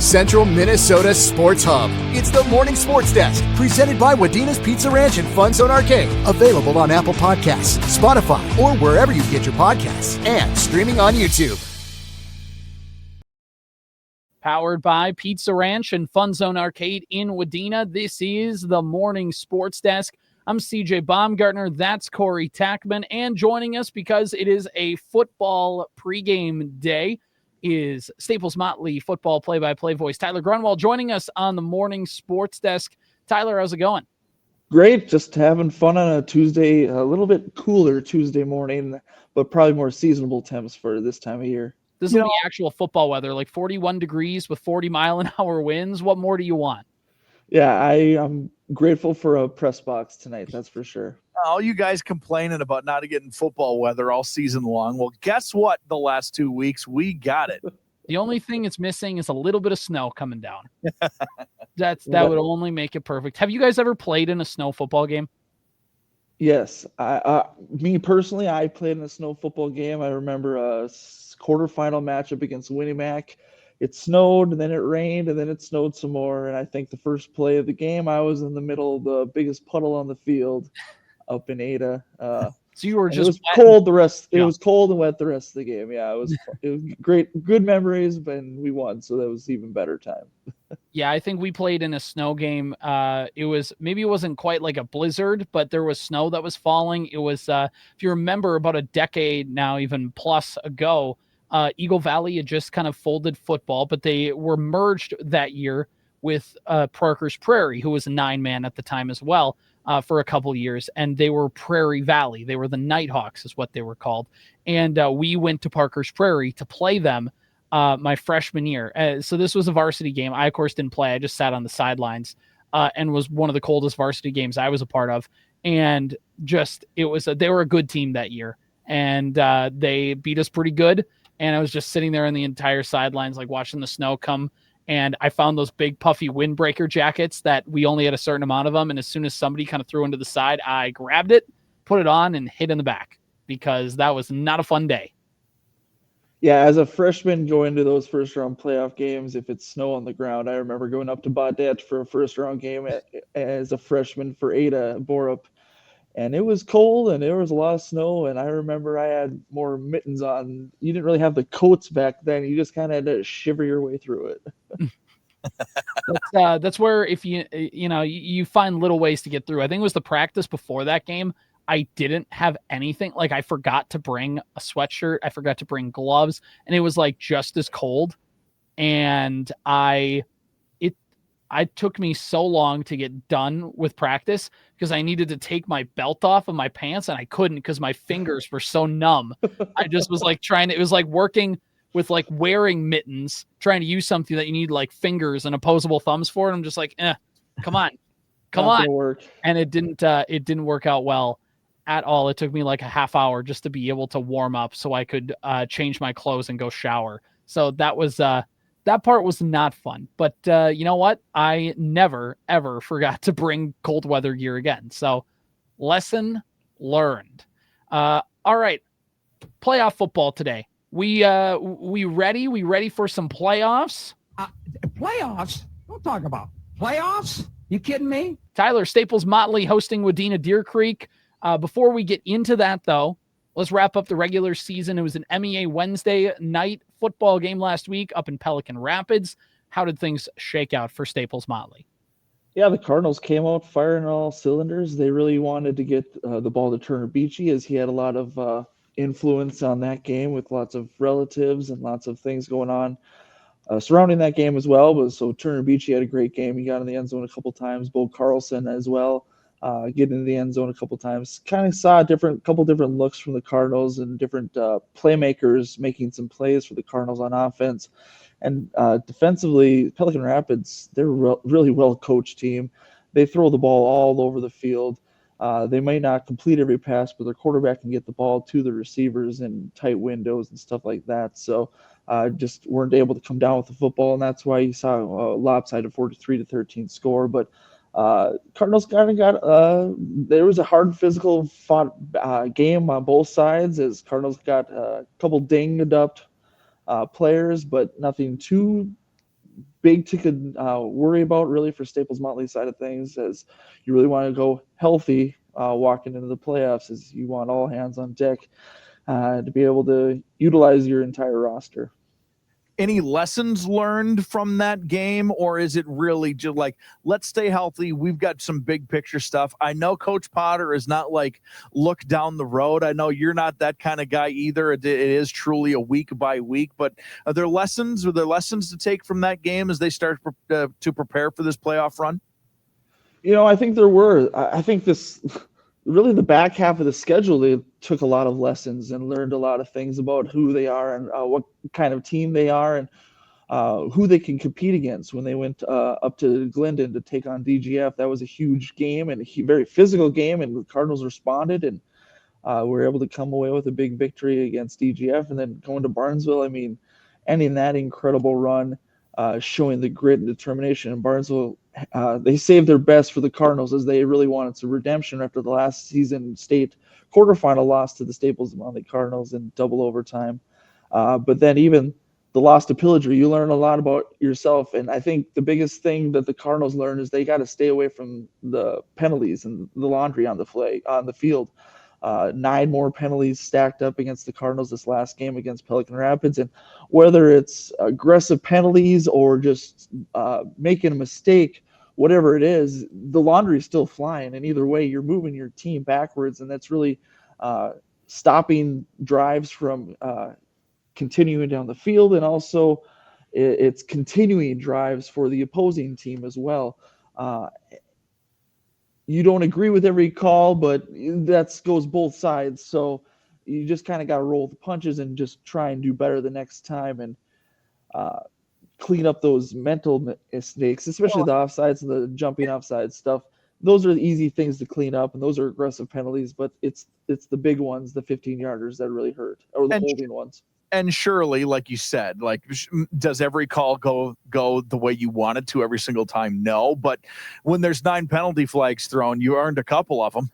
Central Minnesota Sports Hub. It's the Morning Sports Desk, presented by Wadena's Pizza Ranch and FunZone Arcade. Available on Apple Podcasts, Spotify, or wherever you get your podcasts. And streaming on YouTube. Powered by Pizza Ranch and FunZone Arcade in Wadena. This is the Morning Sports Desk. I'm CJ Baumgartner. That's Corey Tackman. And joining us, because it is a football pregame day, is Staples-Motley Football play-by-play voice Tyler Grunwald joining us on the Morning Sports Desk. Tyler, how's it going? Great. Just having fun on a Tuesday, a little bit cooler Tuesday morning, but probably more seasonable temps for this time of year. This will be actual football weather, like 41 degrees with 40-mile-an-hour winds. What more do you want? Yeah, I'm grateful for a press box tonight, that's for sure. All you guys complaining about not getting football weather all season long. Well, guess what? The last 2 weeks, we got it. The only thing it's missing is a little bit of snow coming down. That would only make it perfect. Have you guys ever played in a snow football game? Yes. Me personally, I played in a snow football game. I remember a quarterfinal matchup against Winnemac. It snowed, and then it rained, and then it snowed some more. And I think the first play of the game, I was in the middle of the biggest puddle on the field up in Ada. So you were just it was cold the rest. It was cold and wet the rest of the game. Yeah, it was great, good memories, but we won, so that was even better time. Yeah, I think we played in a snow game. It wasn't quite like a blizzard, but there was snow that was falling. It was, if you remember, about a decade now, even plus ago, Eagle Valley had just kind of folded football, but they were merged that year with Parkers Prairie, who was a 9-man at the time as well, for a couple years, and they were Prairie Valley. They were the Nighthawks is what they were called, and we went to Parkers Prairie to play them my freshman year. So this was a varsity game. I, of course, didn't play. I just sat on the sidelines, and was one of the coldest varsity games I was a part of, and they were a good team that year, and they beat us pretty good. And I was just sitting there on the entire sidelines, like watching the snow come. And I found those big puffy windbreaker jackets that we only had a certain amount of them. And as soon as somebody kind of threw into the side, I grabbed it, put it on, and hid in the back, because that was not a fun day. Yeah, as a freshman going to those first round playoff games, if it's snow on the ground, I remember going up to Baudette for a first round game as a freshman for Ada Borup. And it was cold, and there was a lot of snow, and I remember I had more mittens on. You didn't really have the coats back then. You just kind of had to shiver your way through it. That's where if you find little ways to get through. I think it was the practice before that game. I didn't have anything. Like, I forgot to bring a sweatshirt. I forgot to bring gloves, and it was like just as cold. And it took me so long to get done with practice because I needed to take my belt off of my pants, and I couldn't because my fingers were so numb. I just was like it was like working with like wearing mittens, trying to use something that you need like fingers and opposable thumbs for. And I'm just like, come on. Work. And it didn't work out well at all. It took me like a half hour just to be able to warm up so I could change my clothes and go shower. So that part was not fun, but you know what? I never, ever forgot to bring cold weather gear again. So lesson learned. All right. Playoff football today. We ready? We ready for some playoffs? Playoffs? Don't talk about playoffs. You kidding me? Tyler, Staples-Motley hosting Wadena-Deer Creek. Before we get into that, though, let's wrap up the regular season. It was an MEA Wednesday night football game last week up in Pelican Rapids. How did things shake out for Staples-Motley? Yeah, the Cardinals came out firing all cylinders. They really wanted to get the ball to Turner Beachy, as he had a lot of influence on that game with lots of relatives and lots of things going on surrounding that game as well. But so Turner Beachy had a great game. He got in the end zone a couple times. Bo Carlson as well. Getting into the end zone a couple times. Kind of saw couple different looks from the Cardinals and different playmakers making some plays for the Cardinals on offense. And defensively, Pelican Rapids, they're a really well-coached team. They throw the ball all over the field. They might not complete every pass, but their quarterback can get the ball to the receivers in tight windows and stuff like that. So just weren't able to come down with the football, and that's why you saw a lopsided 43-13 score. But Cardinals kind of got there was a hard physical fought game on both sides, as Cardinals got a couple dinged up players, but nothing too big ticket worry about really for Staples-Motley side of things, as you really want to go healthy walking into the playoffs, as you want all hands on deck to be able to utilize your entire roster. Any lessons learned from that game, or is it really just like, let's stay healthy? We've got some big picture stuff. I know Coach Potter is not like look down the road. I know you're not that kind of guy either. It is truly a week by week, but are there lessons to take from that game as they start to prepare for this playoff run? I think there were. I think this really the back half of the schedule, they took a lot of lessons and learned a lot of things about who they are and what kind of team they are and who they can compete against. When they went up to Glendon to take on DGF, that was a huge game and a very physical game, and the Cardinals responded and were able to come away with a big victory against DGF. And then going to Barnesville, I mean, ending that incredible run, showing the grit and determination. In Barnesville, they saved their best for the Cardinals, as they really wanted some redemption after the last season state quarterfinal loss to the Staples-Motley Cardinals in double overtime. But then even the loss to Pillager, you learn a lot about yourself. And I think the biggest thing that the Cardinals learned is they got to stay away from the penalties and the laundry on the field. 9 more penalties stacked up against the Cardinals this last game against Pelican Rapids. And whether it's aggressive penalties or just making a mistake, whatever it is, the laundry is still flying. And either way, you're moving your team backwards. And that's really stopping drives from continuing down the field. And also it's continuing drives for the opposing team as well. You don't agree with every call, but that goes both sides. So you just kind of got to roll the punches and just try and do better the next time and clean up those mental mistakes, especially the offsides and the jumping offside stuff. Those are the easy things to clean up, and those are aggressive penalties, but it's the big ones, the 15-yarders that really hurt, or the holding ones. And surely, like you said, like, does every call go the way you want it to every single time? No, but when there's 9 penalty flags thrown, you earned a couple of them.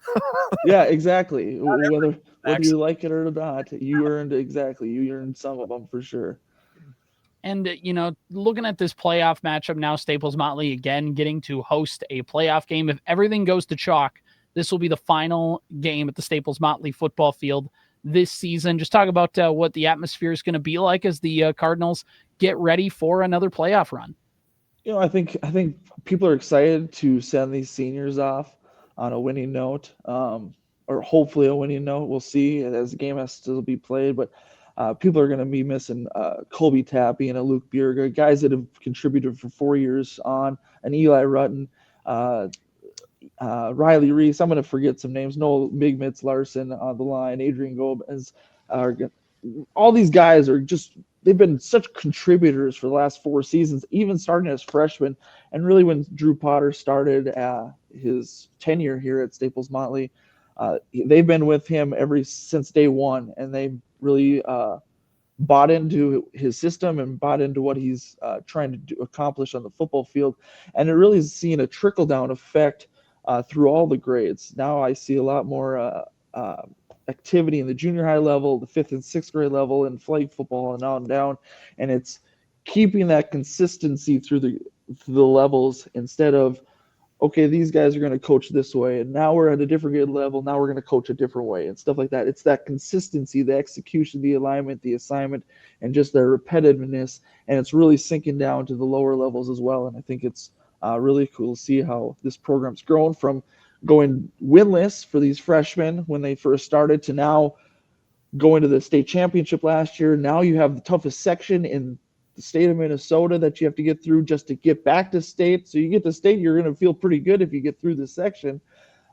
Yeah, exactly. Whether you like it or not, you earned some of them for sure. And, looking at this playoff matchup now, Staples-Motley again getting to host a playoff game. If everything goes to chalk, this will be the final game at the Staples-Motley football field this season. Just talk about what the atmosphere is going to be like as the Cardinals get ready for another playoff run. I think people are excited to send these seniors off on a winning note, or hopefully a winning note. We'll see, as the game has to still be played, but people are going to be missing Colby Tappy and a Luke Bierga, guys that have contributed for 4 years on, and Eli Rutten, Riley Reese. I'm going to forget some names. Noel Big Mitz Larson on the line, Adrian Gomez. All these guys they've been such contributors for the last 4 seasons, even starting as freshmen. And really when Drew Potter started his tenure here at Staples-Motley, they've been with him since day one, and they really bought into his system and bought into what he's trying to accomplish on the football field. And it really is seeing a trickle-down effect through all the grades. Now I see a lot more activity in the junior high level, the 5th and 6th grade level, and flag football and on down. And it's keeping that consistency through the levels, instead of, okay, these guys are going to coach this way, and now we're at a different grade level, now we're going to coach a different way, and stuff like that. It's that consistency, the execution, the alignment, the assignment, and just the repetitiveness, and it's really sinking down to the lower levels as well. And I think it's really cool to see how this program's grown from going winless for these freshmen when they first started to now going to the state championship last year. Now you have the toughest section in the state of Minnesota that you have to get through just to get back to state. So you get to state, you're going to feel pretty good if you get through this section.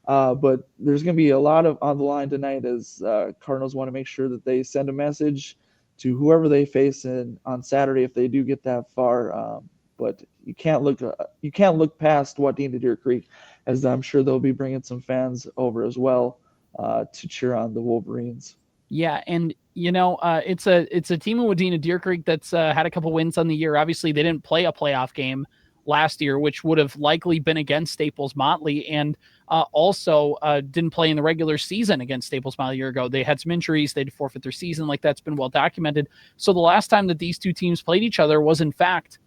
But there's going to be a lot on the line tonight, as Cardinals want to make sure that they send a message to whoever they face on Saturday if they do get that far. But you can't look past Wadena-Deer Creek, as I'm sure they'll be bringing some fans over as well to cheer on the Wolverines. Yeah, and it's a team in Wadena-Deer Creek that's had a couple wins on the year. Obviously, they didn't play a playoff game last year, which would have likely been against Staples-Motley, and also didn't play in the regular season against Staples-Motley a year ago. They had some injuries. They had to forfeit their season. Like, that's been well documented. So the last time that these two teams played each other was, in fact,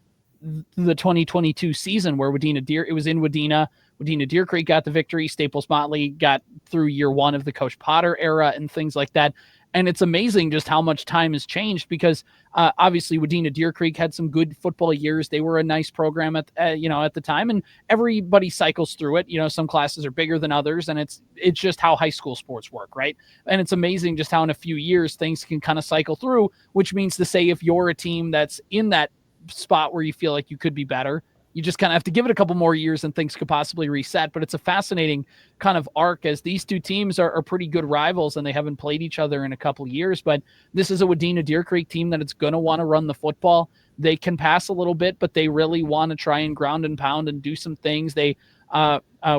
the 2022 season where it was in Wadena. Wadena-Deer Creek got the victory. Staples-Motley got through year one of the Coach Potter era and things like that. And it's amazing just how much time has changed because obviously Wadena-Deer Creek had some good football years. They were a nice program at the time, and everybody cycles through it. Some classes are bigger than others, and it's just how high school sports work, right? And it's amazing just how in a few years things can kind of cycle through, which means to say if you're a team that's in that spot where you feel like you could be better, you just kind of have to give it a couple more years and things could possibly reset. But it's a fascinating kind of arc as these two teams are pretty good rivals and they haven't played each other in a couple of years. But this is a Wadena-Deer Creek team that it's going to want to run the football. They can pass a little bit, but they really want to try and ground and pound and do some things. They,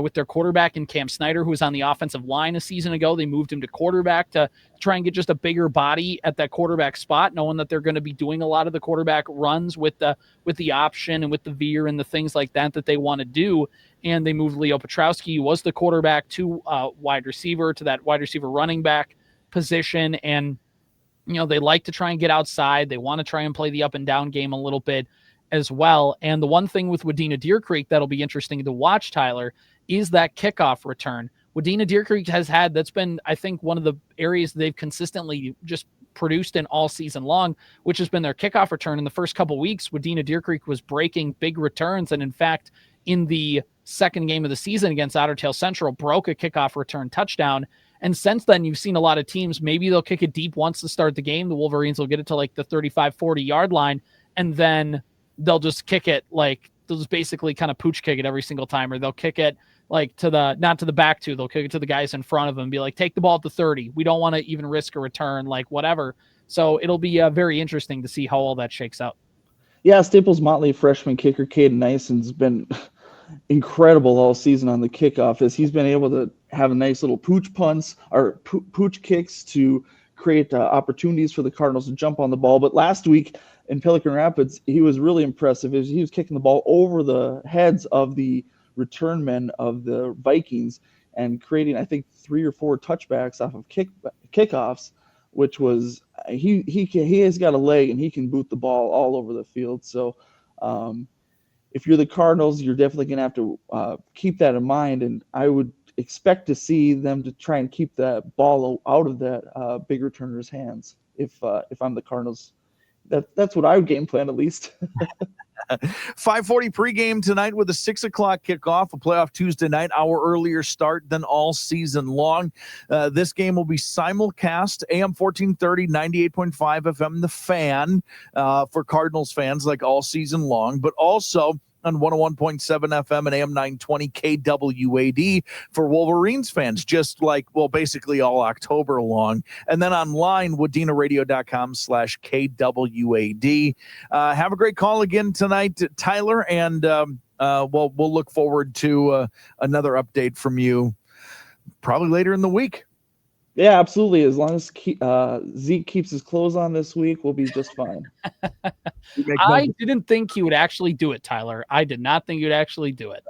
with their quarterback in Cam Snyder, who was on the offensive line a season ago, they moved him to quarterback to try and get just a bigger body at that quarterback spot, knowing that they're going to be doing a lot of the quarterback runs with the option and with the veer and the things like that they want to do. And they moved Leo Petrowski, who was the quarterback, to wide receiver, to that wide receiver running back position. And, they like to try and get outside. They want to try and play the up and down game a little bit as well. And the one thing with Wadena-Deer Creek that'll be interesting to watch, Tyler, is that kickoff return. Wadena-Deer Creek that's been, I think, one of the areas they've consistently just produced in all season long, which has been their kickoff return. In the first couple weeks, Wadena-Deer Creek was breaking big returns. And in fact, in the second game of the season against Otter Tail Central, broke a kickoff return touchdown. And since then, you've seen a lot of teams, maybe they'll kick it deep once to start the game. The Wolverines will get it to like the 35, 40-yard line, and then they'll just kick it they'll just basically kind of pooch kick it every single time, or they'll kick it not to the back two. They'll kick it to the guys in front of them and be like, take the ball at the 30. We don't want to even risk a return, whatever. So it'll be very interesting to see how all that shakes out. Yeah, Staples-Motley freshman kicker Caden Nyson's been incredible all season on the kickoff, as he's been able to have a nice little pooch punts or pooch kicks to create opportunities for the Cardinals to jump on the ball. But last week in Pelican Rapids, he was really impressive. He was kicking the ball over the heads of the return men of the Vikings and creating, I think, 3 or 4 touchbacks off of kickoffs, which was he has got a leg and he can boot the ball all over the field. So if you're the Cardinals, you're definitely going to have to keep that in mind, and I would expect to see them to try and keep that ball out of that big returner's hands. If I'm the Cardinals, that's what I would game plan at least. 5:40 pregame tonight with a 6 o'clock kickoff, a playoff Tuesday night, hour earlier start than all season long. This game will be simulcast, AM1430, 98.5 FM, The Fan, for Cardinals fans like all season long, but also on 101.7 FM and AM920 KWAD for Wolverines fans, just basically all October long. And then online, wadenaradio.com/KWAD. Have a great call again tonight, Tyler, and we'll look forward to another update from you probably later in the week. Yeah, absolutely. As long as Zeke keeps his clothes on this week, we'll be just fine. I didn't think he would actually do it, Tyler. I did not think he would actually do it.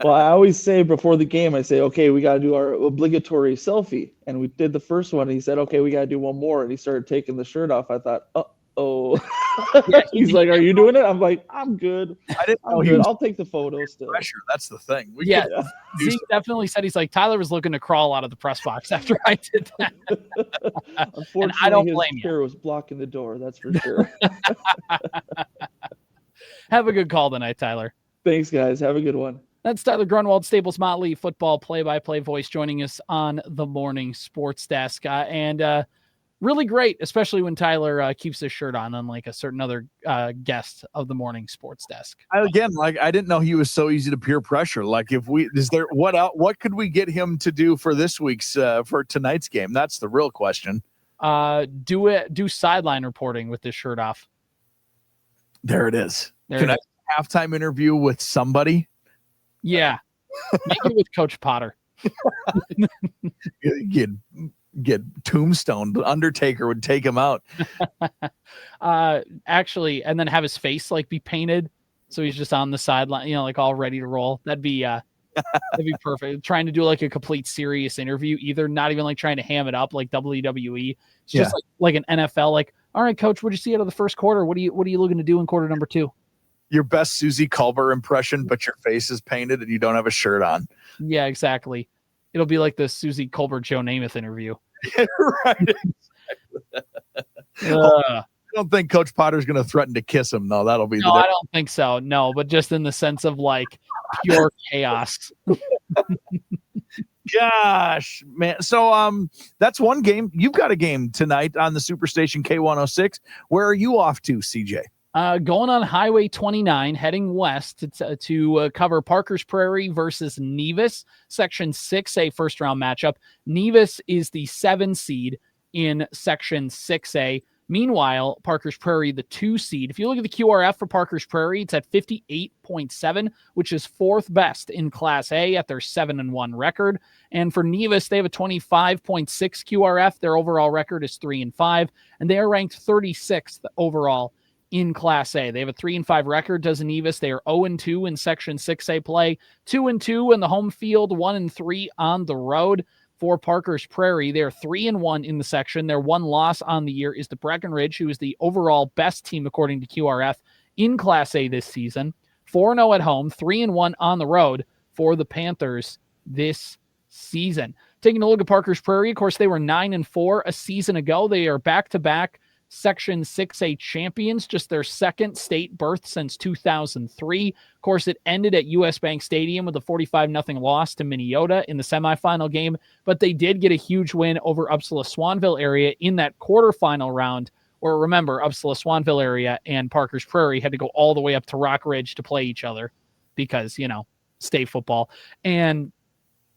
Well, I always say before the game, I say, okay, we got to do our obligatory selfie. And we did the first one. And he said, okay, we got to do one more. And he started taking the shirt off. I thought, oh. Yeah, he's like, are you doing it? I'm like, I'm good. I'll take the photo still. Pressure. That's the thing. Zeke definitely said, he's like, Tyler was looking to crawl out of the press box after I did that. Unfortunately, and I don't blame his chair was blocking the door. That's for sure. Have a good call tonight, Tyler. Thanks, guys. Have a good one. That's Tyler Grunwald, Staples-Motley Football play-by-play voice, joining us on the morning sports desk. And really great, especially when Tyler keeps his shirt on, unlike a certain other guest of the morning sports desk. I didn't know he was so easy to peer pressure. What could we get him to do for this week's for tonight's game? That's the real question. Do sideline reporting with this shirt off. There it is. Can I halftime interview with somebody? Yeah, maybe with Coach Potter. Get Tombstone. The Undertaker would take him out. Actually, and then have his face be painted, so he's just on the sideline, all ready to roll. That'd be perfect. Trying to do a complete serious interview, either not even trying to ham it up like WWE. It's just like an NFL. All right, Coach, what'd you see out of the first quarter? What are you looking to do in quarter number 2? your best Susie Culber impression, but your face is painted and you don't have a shirt on. Yeah, exactly. It'll be like the Susie Colbert Joe Namath interview. Right. I don't think Coach Potter's going to threaten to kiss him. No, that'll be no, I don't think so. No, but just in the sense of like pure chaos. Gosh, man. So that's one game. You've got a game tonight on the Superstation K-106. Where are you off to, CJ? Going on Highway 29, heading west to cover Parkers Prairie versus Nevis, Section 6A first-round matchup. Nevis is the 7 seed in Section 6A. Meanwhile, Parkers Prairie, the 2 seed. If you look at the QRF for Parkers Prairie, it's at 58.7, which is 4th best in Class A at their 7-1 record. And for Nevis, they have a 25.6 QRF. Their overall record is 3-5, and they are ranked 36th overall in Class A. They have a 3-5 record, does Nevis. They are 0-2 in Section 6A play, 2-2 in the home field, 1-3 on the road. For Parkers Prairie, they're 3-1 in the section. Their one loss on the year is to Breckenridge, who is the overall best team according to QRF in Class A this season. 4-0 at home, 3-1 on the road for the Panthers this season. Taking a look at Parkers Prairie, of course, they were 9-4 a season ago. They are back-to-back Section 6A champions, just their second state berth since 2003. Of course, it ended at US Bank Stadium with a 45-0 loss to Minnesota in the semifinal game, but they did get a huge win over Upsala-Swanville area in that quarterfinal round, where, remember, Upsala-Swanville area and Parkers Prairie had to go all the way up to Rock Ridge to play each other because, state football. And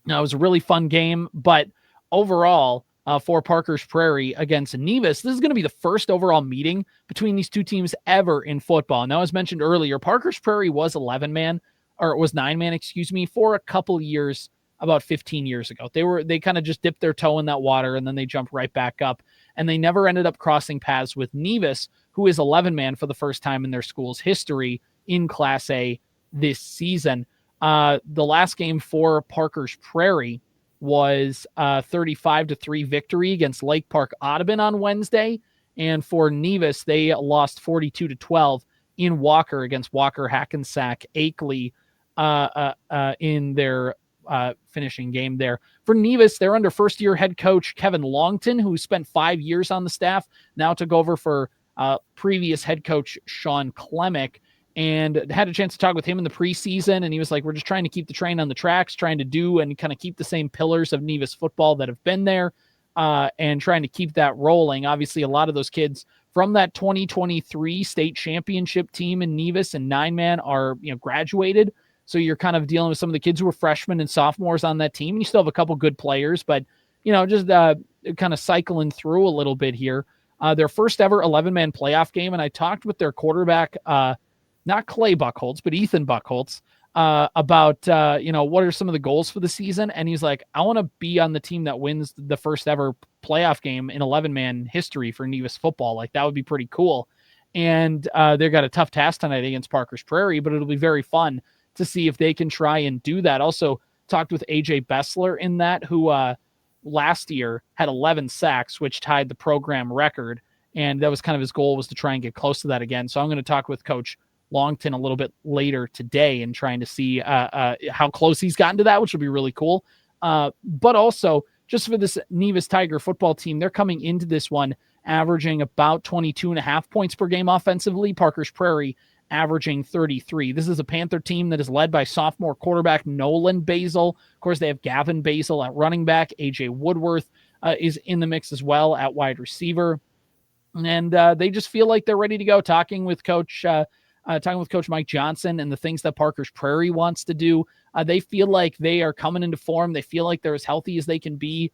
it was a really fun game, but overall, for Parkers Prairie against Nevis, this is going to be the first overall meeting between these two teams ever in football. Now, as mentioned earlier, Parkers Prairie was 9-man, for a couple years, about 15 years ago. They kind of just dipped their toe in that water and then they jumped right back up, and they never ended up crossing paths with Nevis, who is 11-man for the first time in their school's history in Class A this season. The last game for Parkers Prairie was 35-3 victory against Lake Park Audubon on Wednesday. And for Nevis, they lost 42-12 in Walker against Walker Hackensack Akeley in their finishing game there. For Nevis, they're under first-year head coach Kevin Longton, who spent 5 years on the staff, now took over for previous head coach Sean Klemick. And had a chance to talk with him in the preseason, and he was like, we're just trying to keep the train on the tracks, trying to do and kind of keep the same pillars of Nevis football that have been there, and trying to keep that rolling. Obviously, a lot of those kids from that 2023 state championship team in Nevis and 9-man are graduated. So you're kind of dealing with some of the kids who were freshmen and sophomores on that team. And you still have a couple good players, but just kind of cycling through a little bit here. Their first ever 11-man playoff game, and I talked with their quarterback, not Clay Buckholtz, but Ethan Buckholtz, about, what are some of the goals for the season? And he's like, I want to be on the team that wins the first ever playoff game in 11-man history for Nevis football. Like, that would be pretty cool. And they've got a tough task tonight against Parkers Prairie, but it'll be very fun to see if they can try and do that. Also talked with AJ Bessler in that, who last year had 11 sacks, which tied the program record. And that was kind of his goal, was to try and get close to that again. So I'm going to talk with Coach Longton a little bit later today and trying to see how close he's gotten to that, which will be really cool. But also, just for this Nevis Tiger football team, they're coming into this one averaging about 22.5 points per game offensively. Parkers Prairie averaging 33. This is a Panther team that is led by sophomore quarterback Nolan Basil. Of course, they have Gavin Basil at running back. AJ Woodworth is in the mix as well at wide receiver. And they just feel like they're ready to go. Talking with Coach Mike Johnson and the things that Parkers Prairie wants to do, they feel like they are coming into form. They feel like they're as healthy as they can be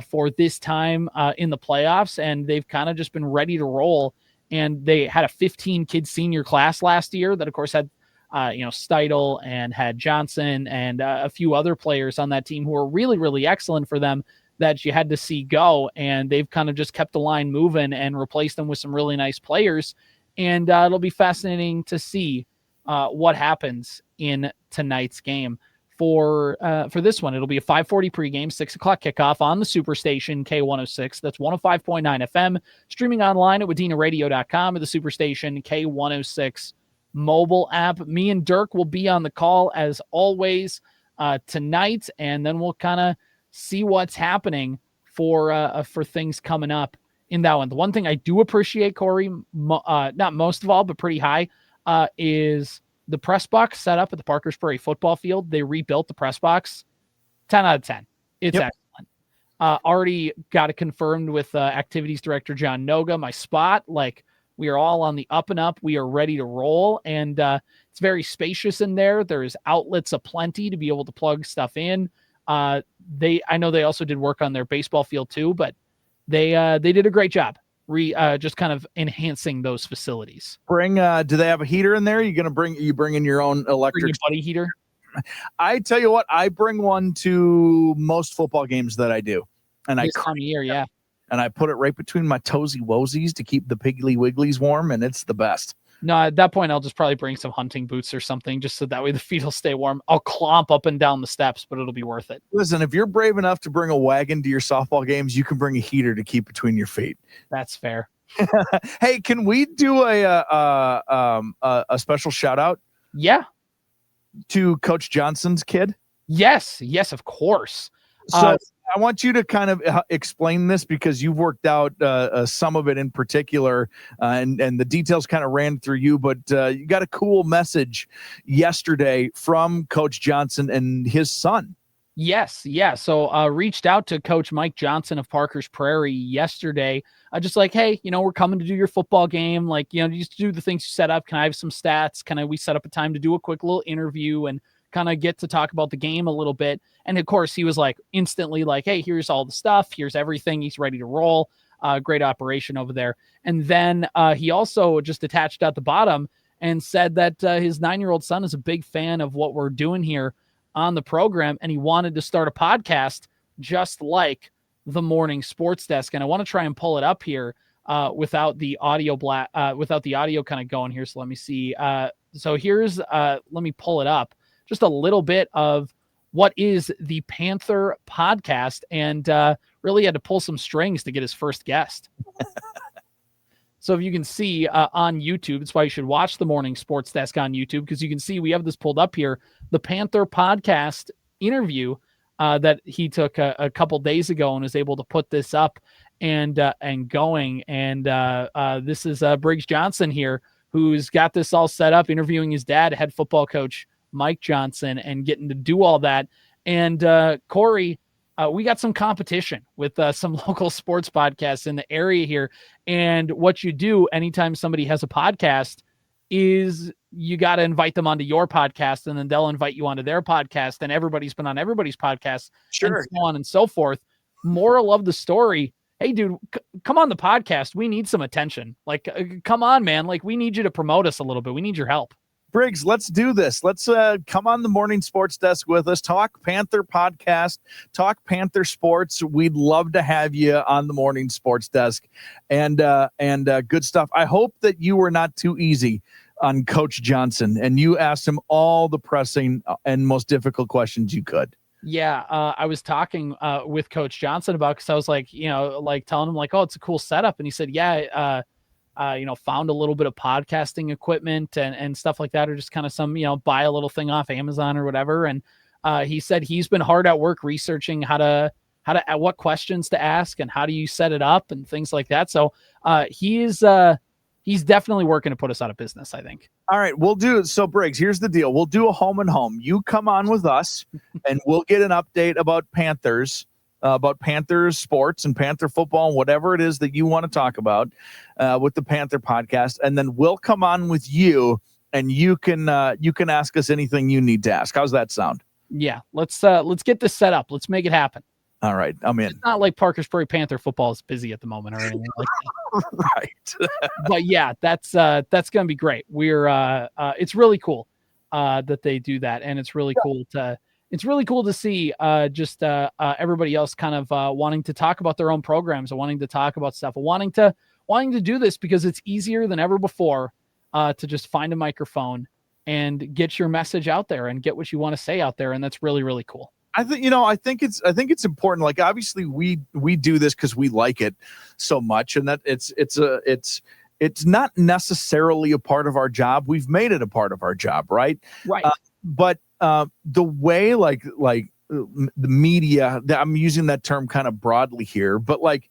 for this time in the playoffs, and they've kind of just been ready to roll. And they had a 15-kid senior class last year that, of course, had Steidel and had Johnson and a few other players on that team who were really, really excellent for them that you had to see go. And they've kind of just kept the line moving and replaced them with some really nice players. And it'll be fascinating to see what happens in tonight's game. For this one, it'll be a 5:40 pregame, 6 o'clock kickoff on the Superstation K-106. That's 105.9 FM. Streaming online at WDC.com or the Superstation K-106 mobile app. Me and Dirk will be on the call as always tonight, and then we'll kind of see what's happening for things coming up in that one. The one thing I do appreciate, Corey, not most of all, but pretty high, is the press box set up at the Parkers Prairie football field. They rebuilt the press box. 10 out of 10. It's excellent. Already got it confirmed with activities director John Noga, my spot. Like, we are all on the up and up. We are ready to roll, and it's very spacious in there. There's outlets aplenty to be able to plug stuff in. I know they also did work on their baseball field too, but they did a great job just kind of enhancing those facilities. Do they have a heater in there? You bring in your own electric Bring your buddy heater? I tell you what, I bring one to most football games that I do, and this time of year, yeah. And I put it right between my toesy woesies to keep the Piggly Wigglies warm, and it's the best. No, at that point, I'll just probably bring some hunting boots or something, just so that way the feet will stay warm. I'll clomp up and down the steps, but it'll be worth it. Listen, if you're brave enough to bring a wagon to your softball games, you can bring a heater to keep between your feet. That's fair. Hey, can we do a special shout out? Yeah. To Coach Johnson's kid? Yes, of course. So I want you to kind of explain this, because you've worked out some of it in particular, and the details kind of ran through you, but you got a cool message yesterday from Coach Johnson and his son. Yes, yeah. So reached out to Coach Mike Johnson of Parkers Prairie yesterday. Just like, hey, we're coming to do your football game. Like, just do the things you set up. Can I have some stats? We set up a time to do a quick little interview and kind of get to talk about the game a little bit. And of course, he was like instantly like, hey, here's all the stuff. Here's everything. He's ready to roll. Great operation over there. And then he also just attached at the bottom and said that his 9-year-old son is a big fan of what we're doing here on the program, and he wanted to start a podcast just like the Morning Sports Desk. And I want to try and pull it up here without the audio kind of going here. So let me see. So here's let me pull it up. Just a little bit of what is the Panther podcast, and really had to pull some strings to get his first guest. So if you can see on YouTube, that's why you should watch the Morning Sports Desk on YouTube, because you can see we have this pulled up here, the Panther podcast interview that he took a couple days ago, and was able to put this up and going. And this is Briggs Johnson here, who's got this all set up, interviewing his dad, head football coach Mike Johnson, and getting to do all that. And Corey, we got some competition with some local sports podcasts in the area here. And what you do anytime somebody has a podcast is you got to invite them onto your podcast, and then they'll invite you onto their podcast, and everybody's been on everybody's podcast, sure, and so on and so forth. Moral of the story, hey, dude, come on the podcast. We need some attention. Like, come on, man. Like, we need you to promote us a little bit. We need your help. Briggs, let's do this. Let's come on the Morning Sports Desk with us, talk Panther podcast, talk Panther sports. We'd love to have you on the Morning Sports Desk, and good stuff. I hope that you were not too easy on Coach Johnson, and you asked him all the pressing and most difficult questions you could. Yeah, I was talking with Coach Johnson about, because I was like, telling him like, oh, it's a cool setup, and he said, yeah. Found a little bit of podcasting equipment and stuff like that, or just kind of some, buy a little thing off Amazon or whatever. And he said he's been hard at work researching what questions to ask and how do you set it up and things like that. So he's definitely working to put us out of business, I think. All right, we'll do it. So Briggs, here's the deal. We'll do a home and home. You come on with us and we'll get an update about Panthers sports and Panther football and whatever it is that you want to talk about with the Panther podcast. And then we'll come on with you, and you can ask us anything you need to ask. How's that sound? Yeah, let's get this set up. Let's make it happen. All right, I'm in. It's not like Parkers Prairie Panther football is busy at the moment or anything like that. Right. But yeah, that's going to be great. We're it's really cool that they do that, and it's really cool to see just everybody else kind of wanting to talk about their own programs and wanting to talk about stuff, wanting to do this because it's easier than ever before to just find a microphone and get your message out there and get what you want to say out there, and that's really, really cool. I think it's important. Like, obviously we do this because we like it so much, and that it's it's not necessarily a part of our job. We've made it a part of our job, right? Right. But the way like the media, I'm using that term kind of broadly here, but like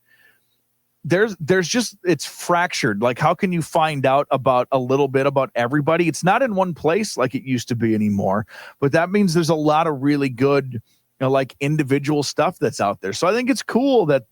there's just, it's fractured. Like, how can you find out about a little bit about everybody? It's not in one place like it used to be anymore, but that means there's a lot of really good, like individual stuff that's out there. So I think it's cool that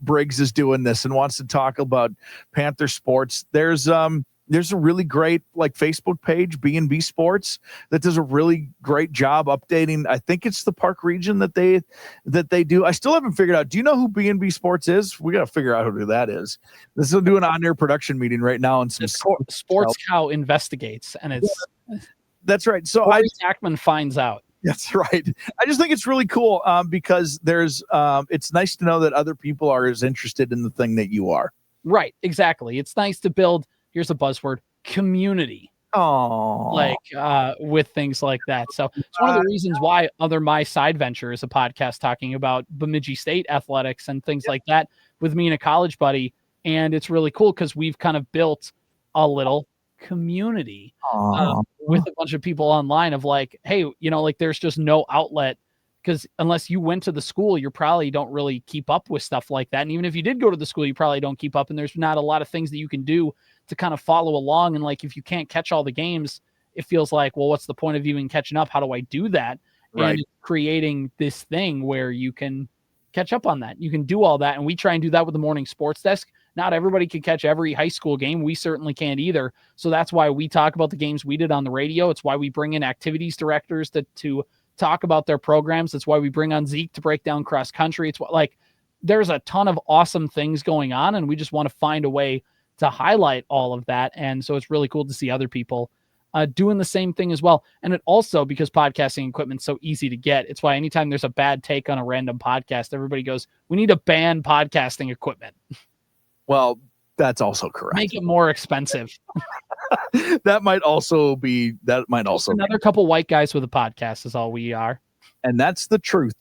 Briggs is doing this and wants to talk about Panther sports. There's a really great like Facebook page, B&B Sports, that does a really great job updating. I think it's the Park region that they do. I still haven't figured out. Do you know who B&B Sports is? We got to figure out who that is. This will do an on-air production meeting right now. And some Sports Cow investigates, and it's that's right. So Ackman finds out. That's right. I just think it's really cool because there's it's nice to know that other people are as interested in the thing that you are. Right. Exactly. It's nice to build, here's a buzzword, community. Oh, like with things like that. So it's one of the reasons why my side venture is a podcast talking about Bemidji State athletics and things like that with me and a college buddy. And it's really cool because we've kind of built a little community with a bunch of people online of like, hey, like there's just no outlet, because unless you went to the school, you probably don't really keep up with stuff like that. And even if you did go to the school, you probably don't keep up. And there's not a lot of things that you can do to kind of follow along. And like, if you can't catch all the games, it feels like, well, what's the point of even catching up? How do I do that? Right. And creating this thing where you can catch up on that. You can do all that. And we try and do that with the morning sports desk. Not everybody can catch every high school game. We certainly can't either. So that's why we talk about the games we did on the radio. It's why we bring in activities directors to talk about their programs. That's why we bring on Zeke to break down cross country. It's like, there's a ton of awesome things going on, and we just want to find a way to highlight all of that. And so it's really cool to see other people doing the same thing as well. And it also, because podcasting equipment's so easy to get, it's why anytime there's a bad take on a random podcast, everybody goes, we need to ban podcasting equipment. Well, that's also correct. Make it more expensive. That might also be another couple white guys with a podcast is all we are. And that's the truth.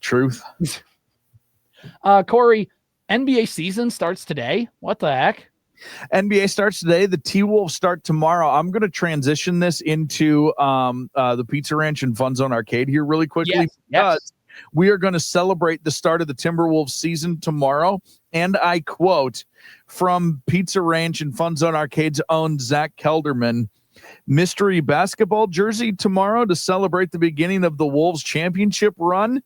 Corey, NBA season starts today. What the heck? NBA starts today. The T-Wolves start tomorrow. I'm going to transition this into the Pizza Ranch and FunZone Arcade here really quickly. Yes. We are going to celebrate the start of the Timberwolves season tomorrow. And I quote from Pizza Ranch and FunZone Arcade's own Zach Kelderman, mystery basketball jersey tomorrow to celebrate the beginning of the Wolves championship run.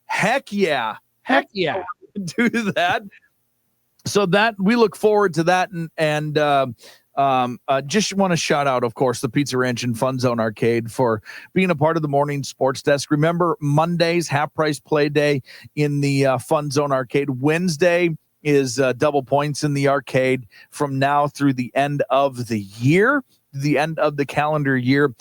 Heck yeah. Do that. So that we look forward to that. And just want to shout out, of course, the Pizza Ranch and FunZone Arcade for being a part of the morning sports desk. Remember, Monday's half price play day in the FunZone Arcade. Wednesday is double points in the arcade from now through the end of the year, the end of the calendar year.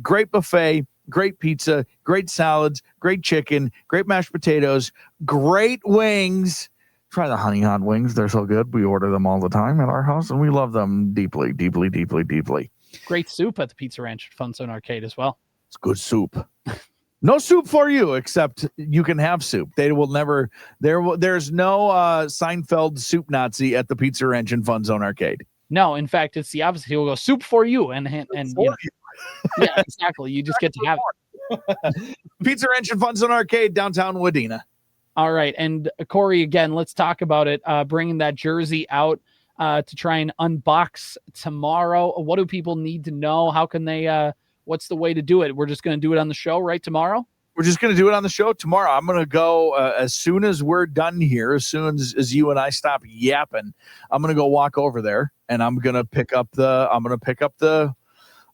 Great buffet, great pizza, great salads, great chicken, great mashed potatoes, great wings. Try the honey hot wings. They're so good. We order them all the time at our house, and we love them deeply, deeply, deeply, deeply. Great soup at the Pizza Ranch FunZone Arcade as well. It's good soup. No soup for you, except you can have soup. They will never. There's no Seinfeld soup Nazi at the Pizza Ranch and FunZone Arcade. No, in fact, it's the opposite. He will go soup for you, and yeah, exactly. You just get to have it. Pizza Ranch and FunZone Arcade, downtown Wadena. All right. And Corey, again, let's talk about it. Bringing that jersey out to try and unbox tomorrow. What do people need to know? How can they, what's the way to do it? We're just going to do it on the show right tomorrow. We're just going to do it on the show tomorrow. I'm going to go as soon as we're done here, as soon as you and I stop yapping, I'm going to go walk over there and I'm going to pick up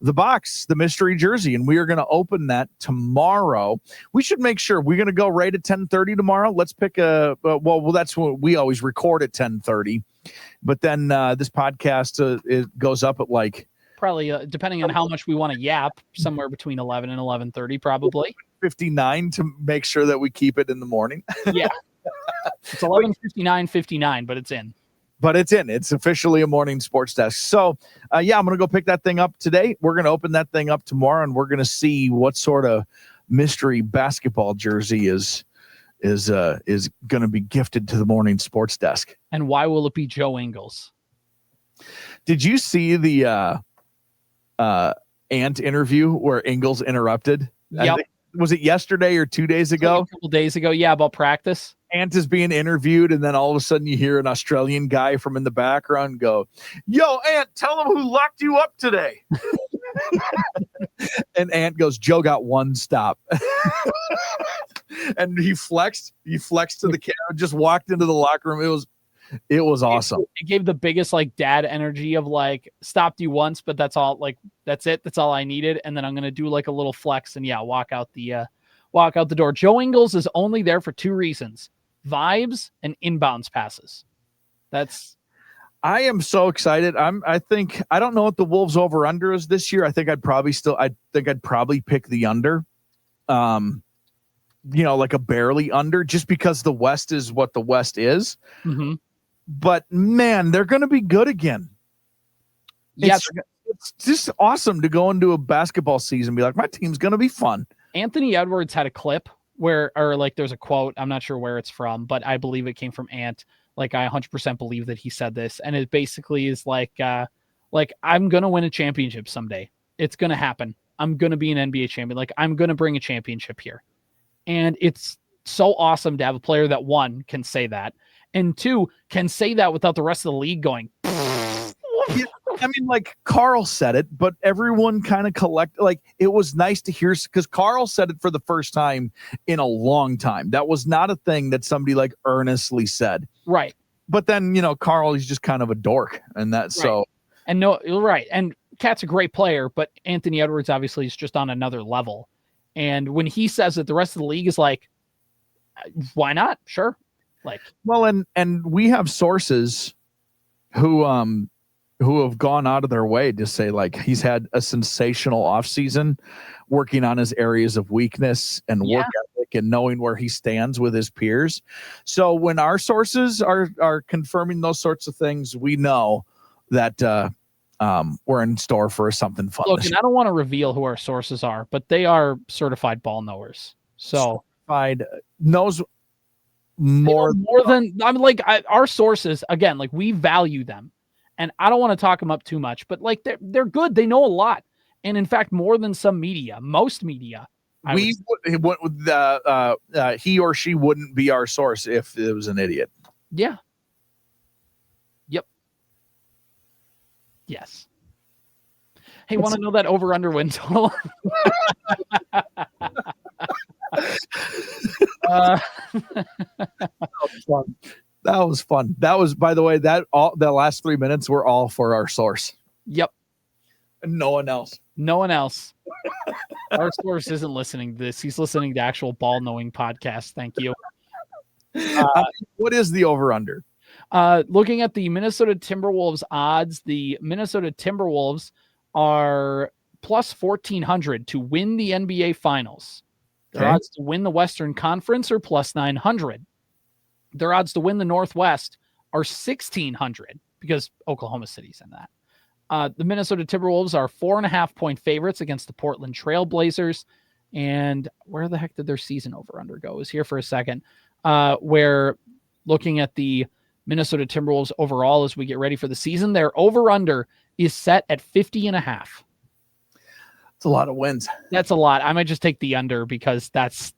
the box, the mystery jersey, and we are going to open that tomorrow. We should make sure we're going to go right at 10:30 tomorrow. Let's pick well, that's what we always record at 10:30, but then this podcast it goes up at like probably depending on how much we want to yap, somewhere between 11 and 11:30, probably 59 to make sure that we keep it in the morning. Yeah, it's 11:59:59, but it's in. It's officially a morning sports desk. So, I'm going to go pick that thing up today. We're going to open that thing up tomorrow, and we're going to see what sort of mystery basketball jersey is going to be gifted to the morning sports desk. And why will it be Joe Ingles? Did you see the Ant interview where Ingles interrupted? Yep. Was it yesterday or 2 days ago? A couple days ago. Yeah, about practice. Ant is being interviewed, and then all of a sudden you hear an Australian guy from in the background go, "Yo, Ant, tell him who locked you up today." And Ant goes, "Joe got one stop." And he flexed to the camera, just walked into the locker room. It was awesome. It gave the biggest like dad energy of like, stopped you once, but that's all, like, that's it. That's all I needed. And then I'm going to do like a little flex and walk out the door. Joe Ingles is only there for two reasons: vibes and inbounds passes. I am so excited. I don't know what the Wolves over under is this year. I think I'd probably pick the under. Like a barely under, just because the West is what the West is. Mm-hmm. But man, they're going to be good again. Yes. It's just awesome to go into a basketball season and be like, my team's going to be fun. Anthony Edwards had a clip there's a quote. I'm not sure where it's from, but I believe it came from Ant. Like, I 100% believe that he said this. And it basically is like I'm going to win a championship someday. It's going to happen. I'm going to be an NBA champion. Like, I'm going to bring a championship here. And it's so awesome to have a player that, one, can say that, and two, can say that without the rest of the league going. Yeah, I mean, like, Carl said it, but everyone kind of it was nice to hear, because Carl said it for the first time in a long time. That was not a thing that somebody like earnestly said. Right. But then, Carl, he's just kind of a dork, and that's right. So. And no, right. And Cat's a great player, but Anthony Edwards obviously is just on another level. And when he says it, the rest of the league is like, why not? Sure. Like, well, and we have sources who have gone out of their way to say, like, he's had a sensational offseason working on his areas of weakness and work ethic and knowing where he stands with his peers. So when our sources are confirming those sorts of things, we know that we're in store for something fun. Look, and I don't want to reveal who our sources are, but they are certified ball knowers. So certified knows more than our sources. Again, like, we value them, and I don't want to talk them up too much, but like, they're good. They know a lot, and in fact, more than most media. He or she wouldn't be our source if it was an idiot. Yeah. Yep. Yes. Hey, want to know that over-under win total? That was fun. That was, by the way, the last 3 minutes were all for our source. Yep. And no one else. No one else. Our source isn't listening to this. He's listening to actual ball knowing podcasts. Thank you. What is the over-under? Looking at the Minnesota Timberwolves odds, the Minnesota Timberwolves are plus 1,400 to win the NBA Finals. Their odds to win the Western Conference are plus 900. Their odds to win the Northwest are 1,600 because Oklahoma City's in that. The Minnesota Timberwolves are 4.5-point favorites against the Portland Trail Blazers. And where the heck did their season over-under go? It was here for a second. Where looking at the Minnesota Timberwolves overall as we get ready for the season, their over-under is set at 50.5. That's a lot of wins. That's a lot. I might just take the under because the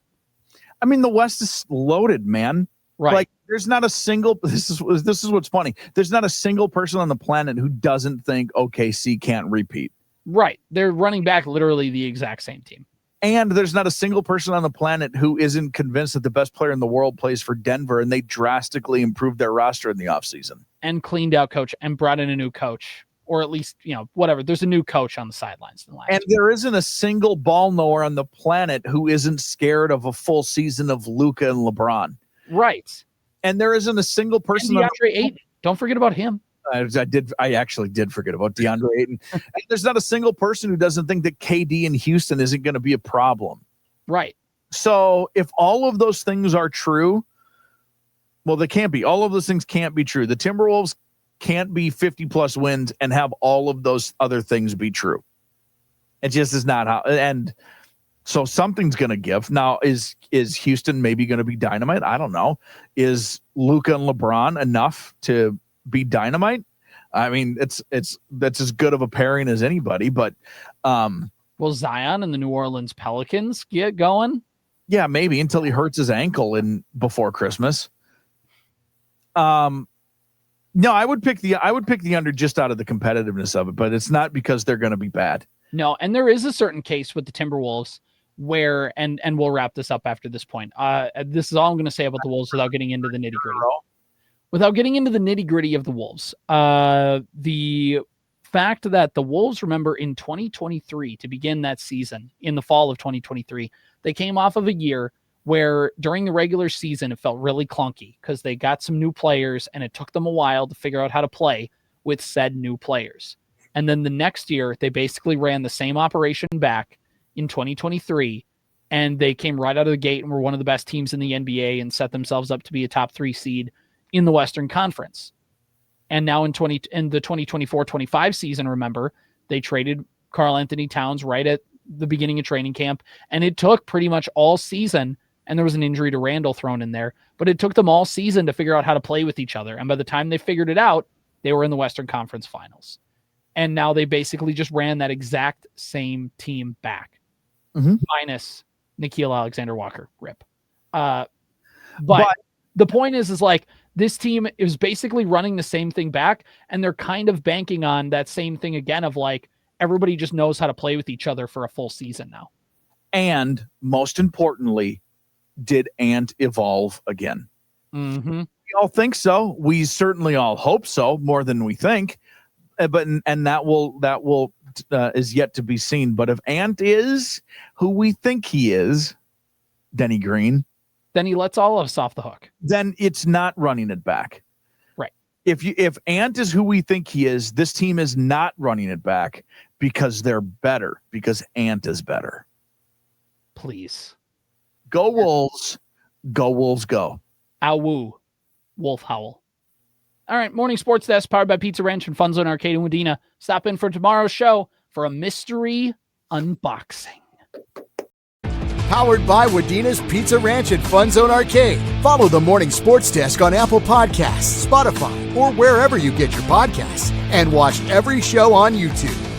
West is loaded, man. Right. Like, there's not a single, this is what's funny. There's not a single person on the planet who doesn't think OKC can't repeat. Right. They're running back literally the exact same team. And there's not a single person on the planet who isn't convinced that the best player in the world plays for Denver, and they drastically improved their roster in the offseason. And cleaned out coach and brought in a new coach. Or at least, whatever. There's a new coach on the sidelines. And there isn't a single ball knower on the planet who isn't scared of a full season of Luka and LeBron. Right. And there isn't a single person. And DeAndre Ayton. Don't forget about him. I actually did forget about DeAndre Ayton. And there's not a single person who doesn't think that KD in Houston isn't going to be a problem. Right. So if all of those things are true, well, they can't be. All of those things can't be true. The Timberwolves can't be 50-plus wins and have all of those other things be true. It just is not how. And so something's going to give. Now, is Houston maybe going to be dynamite? I don't know. Is Luka and LeBron enough to be dynamite? I mean, that's as good of a pairing as anybody. But will Zion and the New Orleans Pelicans get going? Yeah, maybe until he hurts his ankle before Christmas. No, I would pick the under just out of the competitiveness of it, but it's not because they're going to be bad. No, and there is a certain case with the Timberwolves where, and we'll wrap this up after this point. This is all I'm going to say about the Wolves without getting into the nitty gritty. Without getting into the nitty gritty of the Wolves, the fact that the Wolves, remember, in 2023, to begin that season, in the fall of 2023, they came off of a year where during the regular season, it felt really clunky because they got some new players and it took them a while to figure out how to play with said new players. And then the next year, they basically ran the same operation back in 2023, and they came right out of the gate and were one of the best teams in the NBA and set themselves up to be a top 3 seed in the Western Conference. And now in the 2024-25 season, remember, they traded Karl Anthony Towns right at the beginning of training camp, and it took pretty much all season, and there was an injury to Randall thrown in there, but it took them all season to figure out how to play with each other. And by the time they figured it out, they were in the Western Conference Finals. And now they basically just ran that exact same team back, minus Nickeil Alexander-Walker, rip. But the point is like, this team is basically running the same thing back, and they're kind of banking on that same thing again of like, everybody just knows how to play with each other for a full season now. And most importantly, did Ant evolve again? We all think so. We certainly all hope so, more than we think. But that will is yet to be seen. But if Ant is who we think he is, Denny Green, then he lets all of us off the hook. Then it's not running it back. Right. If Ant is who we think he is, this team is not running it back because they're better, because Ant is better. Please. Go Wolves. Go Wolves, go. Ow, Wolf howl. All right, Morning Sports Desk powered by Pizza Ranch and FunZone Arcade in Wadena. Stop in for tomorrow's show for a mystery unboxing. Powered by Wadena's Pizza Ranch and FunZone Arcade. Follow the Morning Sports Desk on Apple Podcasts, Spotify, or wherever you get your podcasts. And watch every show on YouTube.